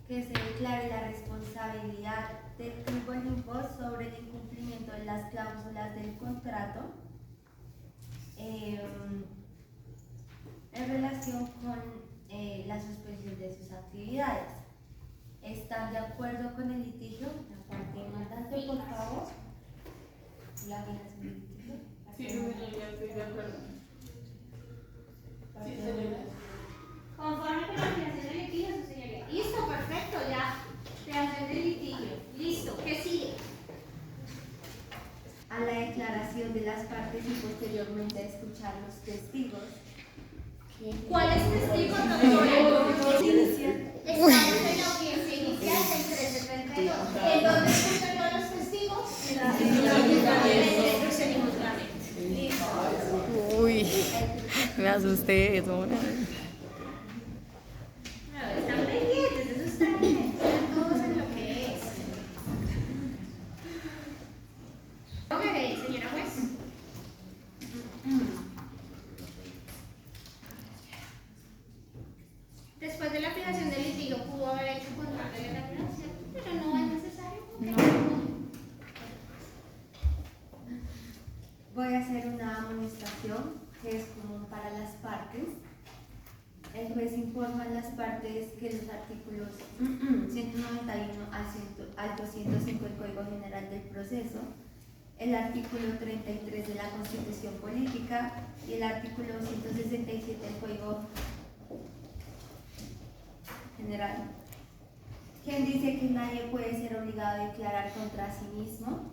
que se declare la responsabilidad del Grupo Olimpo sobre el incumplimiento de las cláusulas del contrato en relación con la suspensión de sus actividades. ¿Están de acuerdo con el litigio? La parte demandante, por favor. La fijación del litigio. Sí, señoría, estoy de acuerdo. Sí, señoría. Conforme con la fijación del litigio, su señoría. Listo, perfecto, ya. Fijación del litigio. Listo, ¿qué sigue? A la declaración de las partes y posteriormente a escuchar los testigos. ¿Cuáles testigos, doctora? Estamos en la audiencia inicial del 1332. ¿En dónde escuchan todos los testigos? En el procedimiento. Listo. Uy, me asusté eso. Están pendientes, eso está bien. Están todos en lo que es. Póngale, señora juez. Después de la fijación del litigio pudo haber hecho contrato de regulación, pero no es necesario. Voy a hacer una amonestación que es común para las partes. El juez informa a las partes que los artículos 191 al 205 del Código General del Proceso, el artículo 33 de la Constitución Política y el artículo 167 del Código General, quien dice que nadie puede ser obligado a declarar contra sí mismo,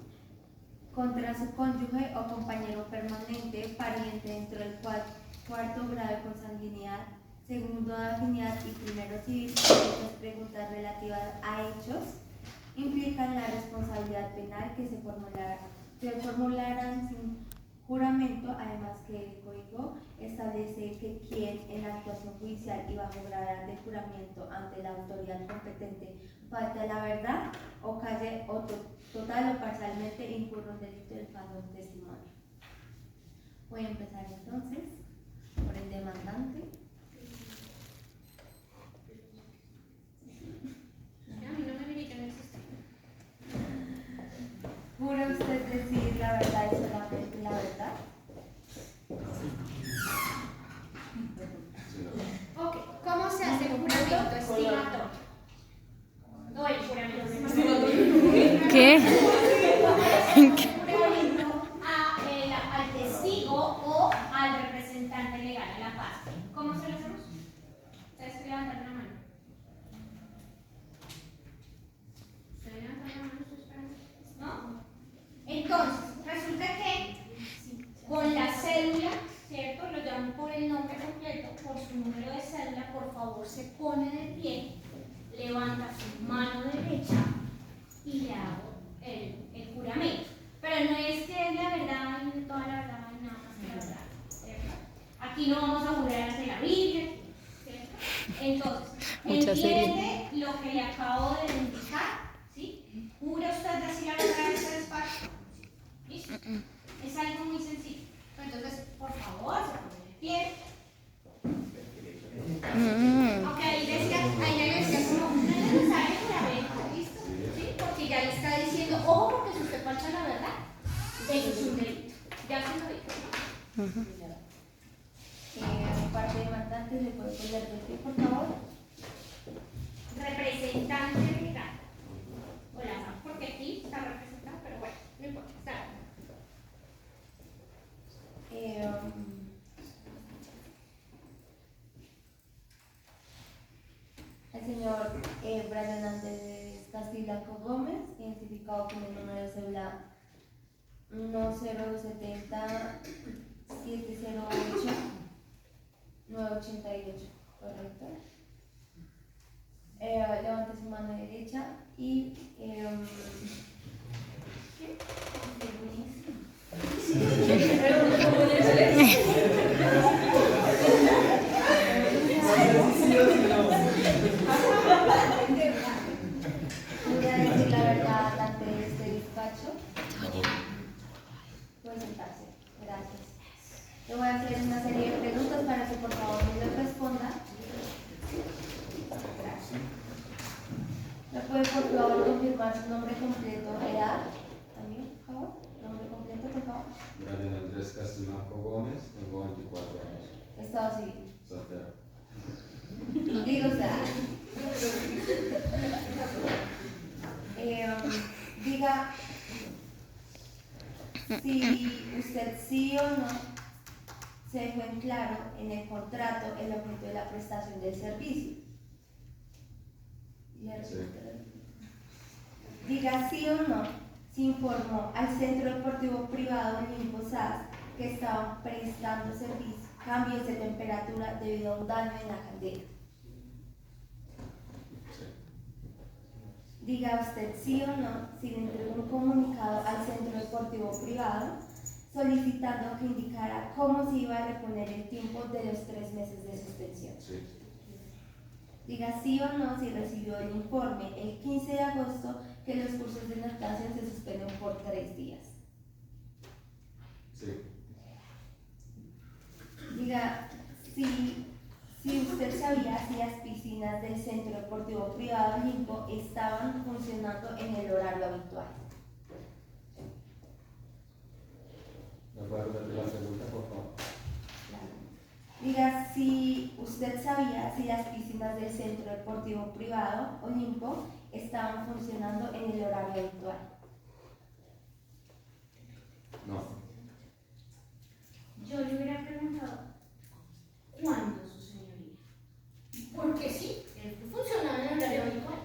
contra su cónyuge o compañero permanente, pariente dentro del cuarto grado de consanguinidad, segundo de afinidad y primero civil. Estas preguntas relativas a hechos implican la responsabilidad penal que se formularán sin juramento, además que el Código establece que quien en la actuación judicial y bajo gravedad de juramento ante la autoridad competente falta la verdad o calle o total o parcialmente incurre un delito del falso testimonio. Voy a empezar entonces por el demandante. A mí no me milita en el sistema. ¿Jura usted decir la verdad y solamente la verdad? Ok, ¿cómo se hace el juramento estimatorio? No, el juramento estimatorio. ¿Qué? Al testigo o al representante legal, a la parte. ¿Cómo se lo hacemos? Ustedes levantan la mano. ¿Se levantan la mano? ¿No? Entonces, resulta que con la cédula, ¿cierto? Lo llaman por el nombre completo, por su número de cédula, por favor se pone de pie, levanta su mano derecha y le hago el juramento. Pero no es que es la verdad y toda la verdad y nada más que la verdad, ¿cierto? Aquí no vamos a jurar ante la Biblia, ¿cierto? Entonces, entiende lo que le acabo de indicar, ¿sí? ¿Jura usted decir la verdad en este despacho? ¿Listo? Es algo muy sencillo. Entonces, por favor, se pone de pie. Ok, ahí ya le decía como, no es necesario juramento, ¿listo? ¿Sí? Porque ya le está diciendo, ojo, porque si usted falta la verdad, eso es un delito. Ya se lo dijo. Parte demandante, ¿le puede poner de pie, por favor? Representante legal. Hola, porque aquí está representado, pero bueno, no importa, está bien. El señor Brian Andrés Castillanco Gómez, identificado con el número de cédula 1070 708 988, ¿correcto? Levante su mano derecha y voy a decir la verdad ante este despacho. Puede sentarse. Gracias. Le voy a hacer una serie de preguntas para que por favor me las responda. ¿Puede por favor confirmar su nombre completo, edad? También, por favor. Nombre completo, por favor. Brian Andrés Castimarco Gómez, tengo 24 años. Estado civil. Soltero. Digo, o sea. Diga si usted sí o no se dejó en claro en el contrato el objeto de la prestación del servicio. Sí. Diga sí o no se informó al Centro Deportivo Privado Olimpo SAS que estaban prestando cambios de temperatura debido a un daño en la caldera. Sí. Diga usted sí o no si le entregó un comunicado al Centro Deportivo Privado solicitando que indicara cómo se iba a reponer el tiempo de los 3 meses de suspensión. Sí. Diga sí o no si recibió el informe el 15 de agosto que los cursos de natación se suspenden por 3 días. Sí. Diga si usted sabía si las piscinas del Centro Deportivo Privado Olimpo estaban funcionando en el horario habitual. ¿Me puede repetir la pregunta, por favor? Diga si usted sabía si las piscinas del Centro Deportivo Privado Olimpo estaban funcionando en el horario habitual. No. Yo le hubiera preguntado, ¿cuándo, su señoría? Porque sí, funcionaba en el horario habitual.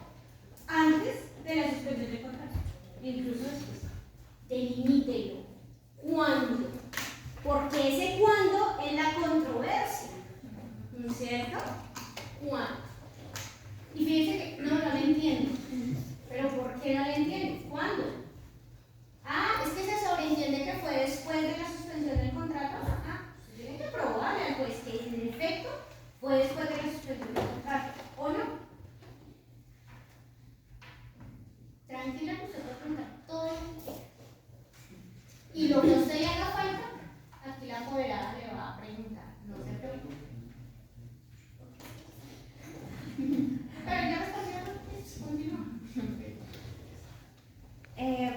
Antes de la suspensión de contrato, incluso después. Delimítelo. ¿Cuándo? Porque ese cuándo es la controversia, ¿no es cierto? ¿Cuándo? Y fíjense que no lo entiendo. ¿Pero por qué no lo entiendo? ¿Cuándo? Ah, es que se sobreentiende que fue después de la suspensión del contrato. Tiene que probarle al juez que en efecto fue después de la suspensión del contrato, ¿o no? Tranquila que usted puede preguntar todo lo que quiera. Y lo que a usted le haga falta, aquí la apoderada le va a preguntar, no se preocupe. Pero ya respondieron, pues, continúa.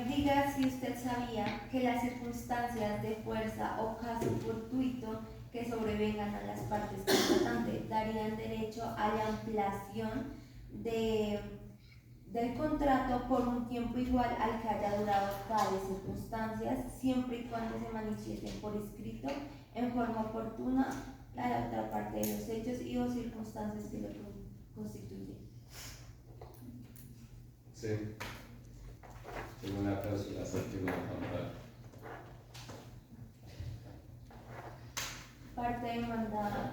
Diga si usted sabía que las circunstancias de fuerza o caso fortuito que sobrevengan a las partes contratantes darían derecho a la ampliación del contrato por un tiempo igual al que haya durado tales circunstancias, siempre y cuando se manifiesten por escrito en forma oportuna la otra parte de los hechos y o circunstancias que lo constituyen. Sí. Según la cláusula séptima del contrato. Parte demandada.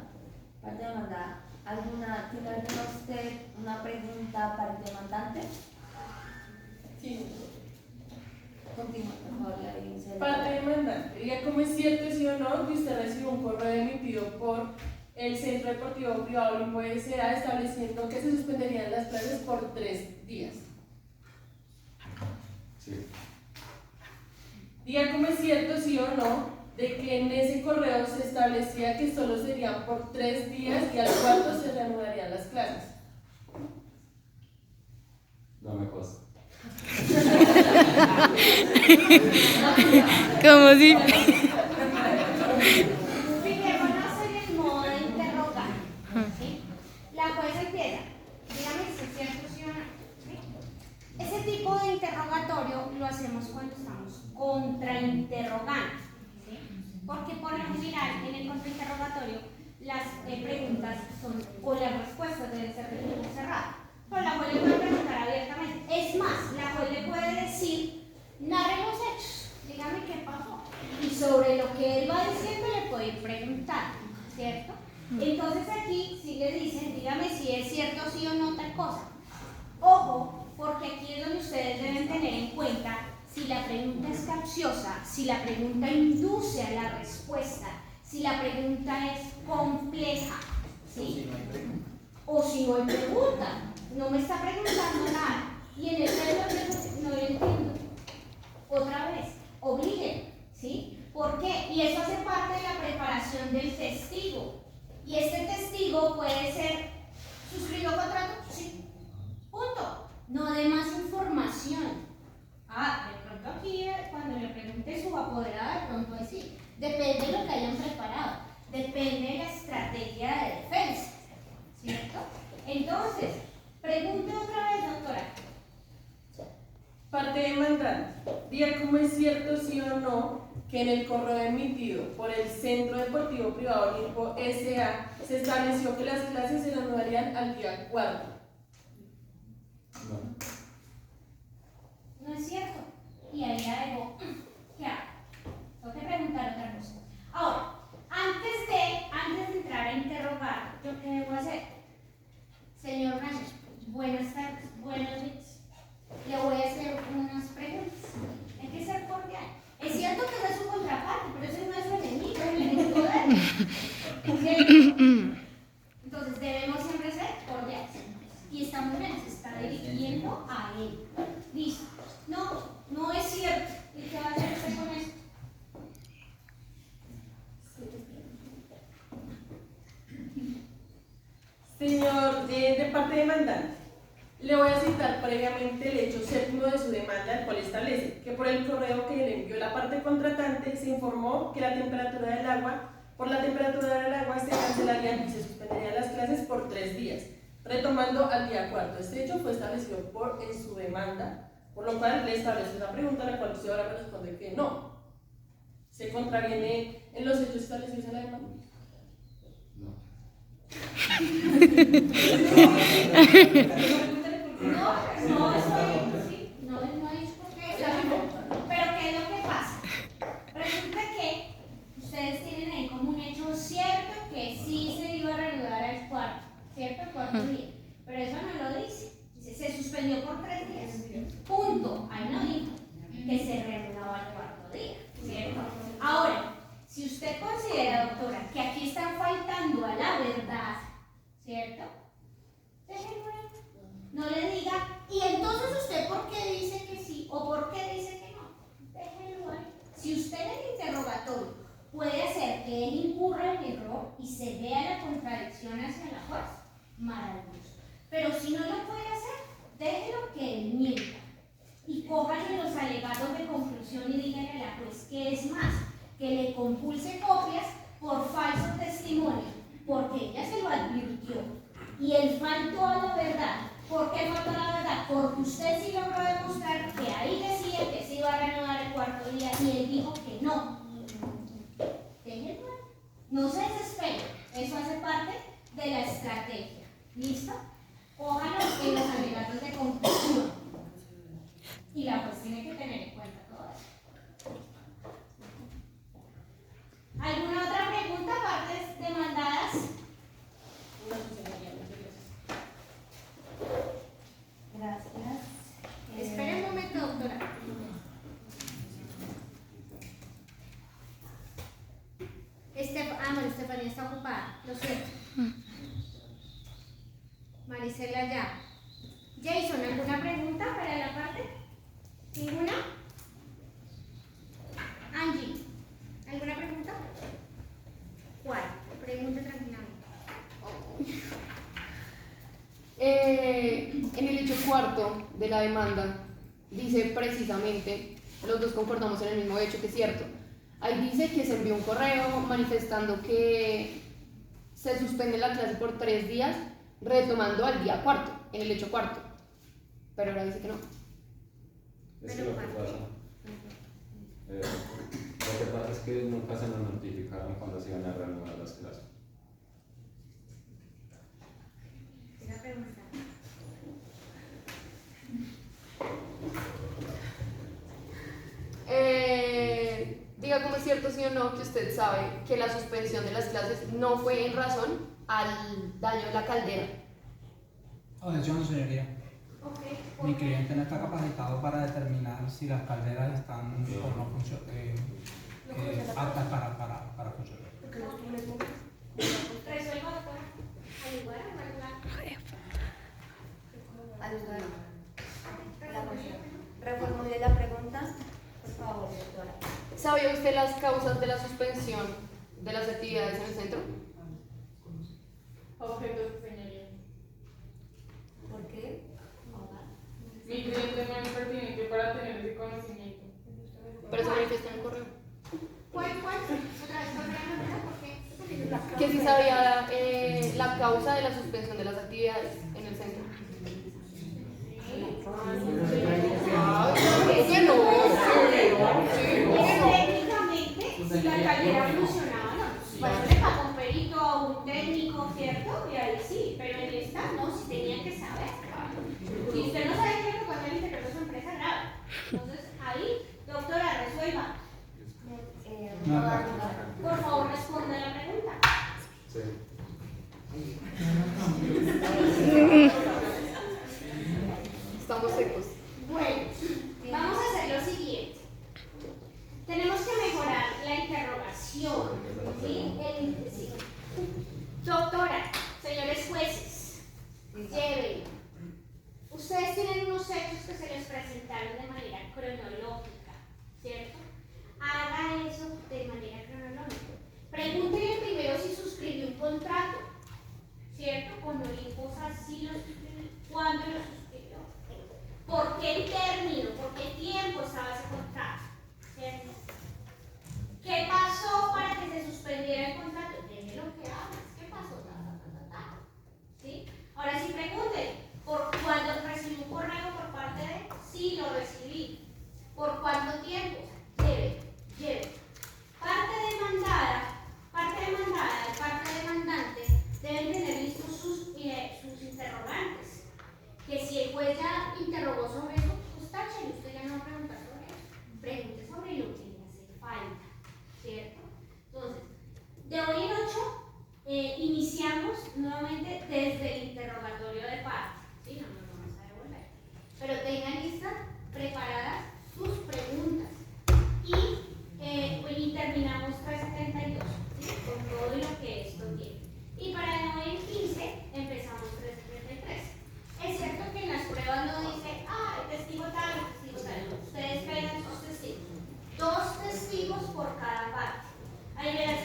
¿Tiene alguna usted una pregunta para el demandante? Sí. Continúa, por favor, la evidencia. Parte demandante. Diga cómo es cierto, sí o no, que usted recibió un correo emitido por el Centro Deportivo Privado Olimpo S.A. estableciendo que se suspenderían las clases por 3 días. Sí. Diga cómo es cierto, sí o no, de que en ese correo se establecía que solo serían por 3 días y al cuarto se reanudarían las clases. No me consta. Como si. Fijémonos en el modo de interrogar, ¿sí? La jueza empieza, dígame si es cierto, sí o no, ¿sí? Ese tipo de interrogatorio lo hacemos cuando estamos contrainterrogando, ¿sí? Porque por lo general en el contrainterrogatorio las preguntas son, o las respuestas deben ser de tipo cerrado. Pero la juez le puede preguntar abiertamente. Es más, la juez le puede decir, narre los hechos, dígame qué pasó. Y sobre lo que él va diciendo le puede preguntar, ¿cierto? Entonces aquí sí le dicen, dígame si es cierto sí o no tal cosa. Ojo, porque aquí es donde ustedes deben tener en cuenta si la pregunta es capciosa, si la pregunta induce a la respuesta, si la pregunta es compleja, ¿sí? O si no hay pregunta, no me está preguntando nada. Y en el caso no lo entiendo. Otra vez, obligue, ¿sí? ¿Por qué? Y eso hace parte de la preparación del testigo. Y este testigo puede ser, ¿suscribió contrato? Sí. Punto. No de Entonces, pregunte otra vez, doctora. Parte demandante. Diga cómo es cierto, sí o no, que en el correo emitido por el Centro Deportivo Privado Olimpo S.A. se estableció que las clases se reanudarían al día 4. No. No es cierto. Y ahí ya digo, ¿qué hago? Tengo que preguntar otra cosa. Ahora, antes de entrar a interrogar, ¿yo qué debo hacer? Señor Rangel, buenas tardes, buenos días. Le voy a hacer unas preguntas. Hay que ser cordial. Es cierto que no es su contraparte, pero ese no es su enemigo, es el enemigo de él. Entonces debemos siempre ser cordiales. Y estamos bien, se está dirigiendo a él. Listo. No es cierto. ¿Y qué va a hacer usted con eso? Señor, de parte demandante, le voy a citar previamente el hecho séptimo de su demanda, el cual establece que por el correo que le envió la parte contratante se informó que por la temperatura del agua se cancelarían y se suspenderían las clases por 3 días, retomando al día 4. Este hecho fue establecido en su demanda, por lo cual le establece una pregunta a la cual usted ahora me responde que no. ¿Se contraviene en los hechos establecidos en la demanda? No. No es porque está bien. Pero ¿qué es lo que pasa? Resulta que ustedes tienen ahí como un hecho cierto que sí se iba a reanudar al cuarto, ¿cierto? El cuarto día. Pero eso no lo dice. Dice, se suspendió por 3 días. Punto. Ahí no dijo que se reanudaba al cuarto día, ¿cierto? Ahora, si usted considera, doctora, que aquí están faltando a la verdad, ¿cierto? Déjenlo ahí. No le diga, y entonces usted por qué dice que sí o por qué dice que no. Déjenlo ahí. Si usted en el interrogatorio puede hacer que él incurra en error y se vea la contradicción hacia la juez, maravilloso. Pero si no lo puede hacer, déjelo que él mienta. Y cójale los alegatos de conclusión y dígale a la juez que es más, que le compulse copias por falso testimonio, porque ella se lo advirtió. Y él faltó a la verdad. ¿Por qué faltó a la verdad? Porque usted sí logró demostrar que ahí decía que se iba a reanudar el cuarto día y él dijo que no. Déjenlo. No se desespere. Eso hace parte de la estrategia. ¿Listo? Cójalo en los alegatos de conclusión. Y la juez tiene que tener en cuenta todo eso. ¿Alguna otra pregunta, partes demandadas? Gracias. Espere un momento, doctora. Bueno, Estefanía está ocupada, lo siento. Maricela ya. Jason, ¿alguna pregunta para la parte? ¿Ninguna? Angie, ¿alguna pregunta? ¿Cuál? Pregunta tranquilamente. En el hecho cuarto de la demanda dice precisamente, los dos concordamos en el mismo hecho, que es cierto. Ahí dice que se envió un correo manifestando que se suspende la clase por 3 días, retomando al día 4, en el hecho cuarto. Pero ahora dice que no. Es que lo que pasa es que nunca se nos notificaron cuando se iban a reanudar las clases. Esa pregunta. Diga cómo es cierto, sí o no, que usted sabe que la suspensión de las clases no fue en razón al daño de la caldera. Atención, señoría. Okay. Mi cliente no está capacitado para determinar si las calderas están o no aptas para funcionar. Resuelva, doctora. Al igual o al lugar. Al lugar. Reformule la pregunta, por favor, doctora. ¿Sabía usted las causas de la suspensión de las actividades en el centro? Objeto, señoría. ¿Por qué? Mi cliente no es pertinente para tener ese conocimiento. Pero se manifiesta en el correo. ¿Cuál? Otra vez, ¿por qué? Que si sabía la causa de la suspensión de las las actividades en el centro. Técnicamente, si la caldera funcionaba, no. Bueno, le pagó un perito, a un técnico, ¿cierto? Y ahí sí, pero en esta no, si tenían que saber. Si usted no sabe qué es lo que pasa en el interior de su empresa, grave. Entonces, ahí, doctora, resuelva. No, Por favor, responda a la pregunta. Sí. Estamos secos. Bueno, vamos a hacer lo siguiente. Tenemos que mejorar la interrogación. ¿Sí? Sí. Doctora, señores jueces, lleven. Ustedes tienen unos hechos que se les presentaron de manera cronológica, ¿cierto? Haga eso de manera cronológica. Pregúntenle primero si suscribió un contrato, ¿cierto? Con Olimposa, si lo suscribió, ¿cuándo lo suscribió? ¿Por qué término? ¿Por qué tiempo estaba ese contrato? ¿Cierto? ¿Qué pasó para que se suspendiera el contrato? Denme lo que hablas. ¿Qué pasó? ¿Sí? Ahora sí pregunten, ¿por cuándo recibí un correo por parte de? Sí, lo recibí. ¿Por cuánto tiempo? Lleve. Parte demandada y parte demandante deben tener listos sus interrogantes. Que si el juez ya interrogó sobre eso, pues táchale, usted ya no va a preguntar sobre eso. Pregunte sobre lo que le hace falta, ¿cierto? Entonces, de hoy en 8, iniciamos nuevamente desde el interrogatorio de parte. ¿Sí? No nos vamos a devolver. Pero tengan listas preparadas sus preguntas. Y terminamos 372, ¿sí? Con todo lo que esto tiene. Y para hoy en 15 empezamos 333. Es cierto que en las pruebas no dice, el testigo tal, el testigo tal. Ustedes pegan sus testigos. 2 testigos por cada parte. Ahí verás